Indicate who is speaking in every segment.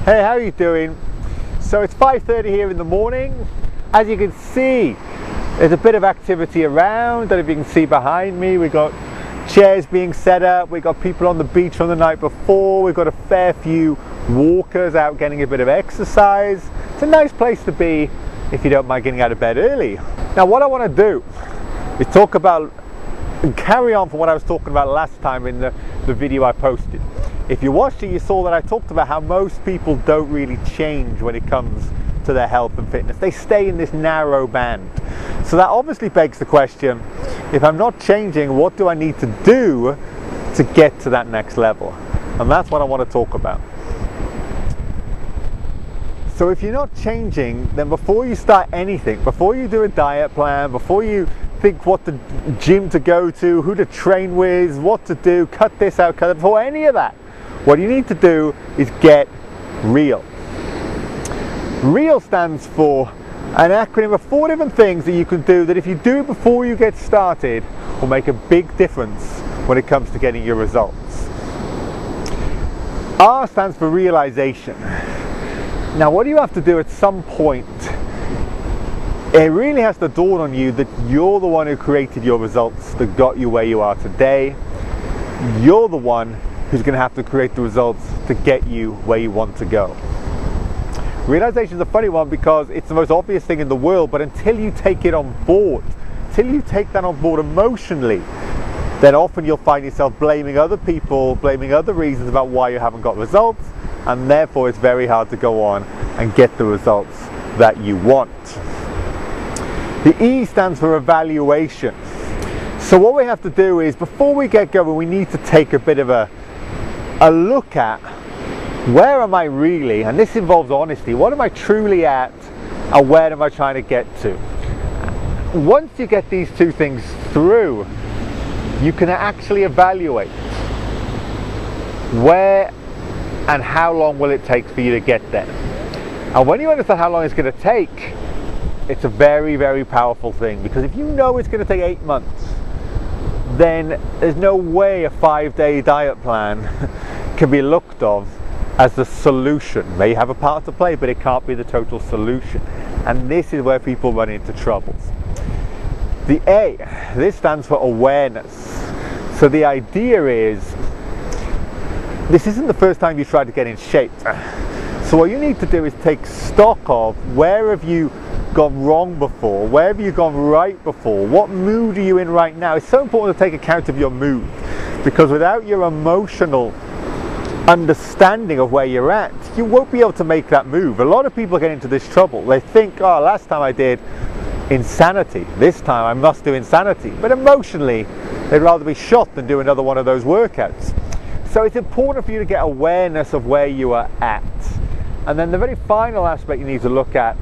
Speaker 1: Hey, how are you doing? So it's 5:30 here in the morning. As you can see, there's a bit of activity around. And if you can see behind me, we've got chairs being set up, we've got people on the beach from the night before, we've got a fair few walkers out getting a bit of exercise. It's a nice place to be if you don't mind getting out of bed early. Now what I want to do is talk about and carry on from what I was talking about last time in the video I posted. If you watched it, you saw that I talked about how most people don't really change when it comes to their health and fitness. They stay in this narrow band. So that obviously begs the question, if I'm not changing, what do I need to do to get to that next level? And that's what I want to talk about. So if you're not changing, then before you start anything, before you do a diet plan, before you think what the gym to go to, who to train with, what to do, cut this out, cut it, before any of that, what you need to do is get real. R.E.A.L stands for an acronym of 4 different things that you can do that if you do it before you get started will make a big difference when it comes to getting your results. R stands for realization. Now what you have to do at some point, it really has to dawn on you that you're the one who created your results that got you where you are today. You're the one who's going to have to create the results to get you where you want to go. Realization is a funny one because it's the most obvious thing in the world, but until you take it on board, until you take that on board emotionally, then often you'll find yourself blaming other people, blaming other reasons about why you haven't got results, and therefore it's very hard to go on and get the results that you want. The E stands for evaluation. So what we have to do is, before we get going, we need to take a bit of a look at where am I really, and this involves honesty, what am I truly at and where am I trying to get to? Once you get these two things through, you can actually evaluate where and how long will it take for you to get there. And when you understand how long it's going to take, it's a very, very powerful thing, because if you know it's going to take 8 months, then there's no way a 5-day diet plan can be looked of as the solution. It may have a part to play, but it can't be the total solution. And this is where people run into troubles. The A, this stands for awareness. So the idea is, this isn't the first time you tried to get in shape. So what you need to do is take stock of where have you gone wrong before, where have you gone right before, what mood are you in right now. It's so important to take account of your mood, because without your emotional understanding of where you're at, you won't be able to make that move. A lot of people get into this trouble. They think, oh, last time I did insanity, this time I must do insanity. But emotionally, they'd rather be shot than do another one of those workouts. So it's important for you to get awareness of where you are at. And then the very final aspect you need to look at,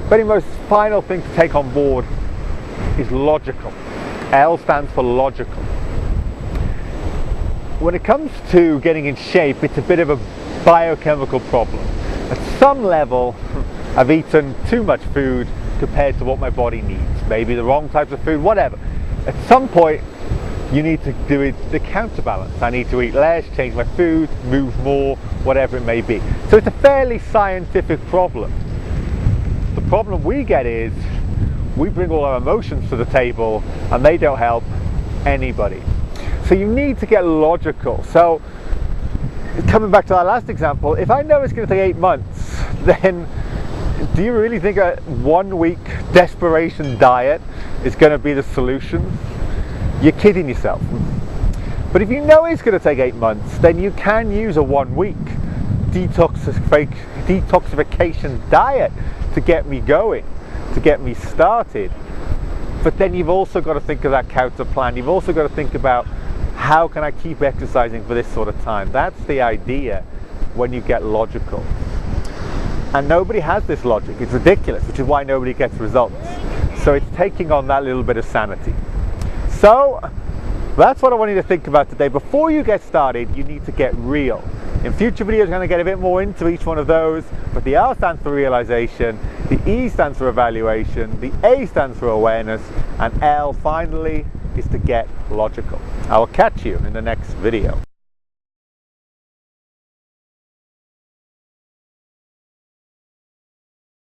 Speaker 1: very most final thing to take on board, is logical. L stands for logical. When it comes to getting in shape, it's a bit of a biochemical problem. At some level, I've eaten too much food compared to what my body needs. Maybe the wrong types of food, whatever. At some point, you need to do it the counterbalance. I need to eat less, change my food, move more, whatever it may be. So it's a fairly scientific problem. The problem we get is we bring all our emotions to the table and they don't help anybody. So you need to get logical. So coming back to our last example, if I know it's going to take 8 months, then do you really think a 1-week desperation diet is going to be the solution? You're kidding yourself. But if you know it's going to take 8 months, then you can use a 1-week detoxification diet to get me going, to get me started. But then you've also got to think of that counter plan. You've also got to think about, how can I keep exercising for this sort of time? That's the idea when you get logical. And nobody has this logic. It's ridiculous, which is why nobody gets results. So it's taking on that little bit of sanity. So that's what I want you to think about today. Before you get started, you need to get real. In future videos, I'm going to get a bit more into each one of those, but the R stands for realization, the E stands for evaluation, the A stands for awareness, and L finally is to get logical. I will catch you in the next video.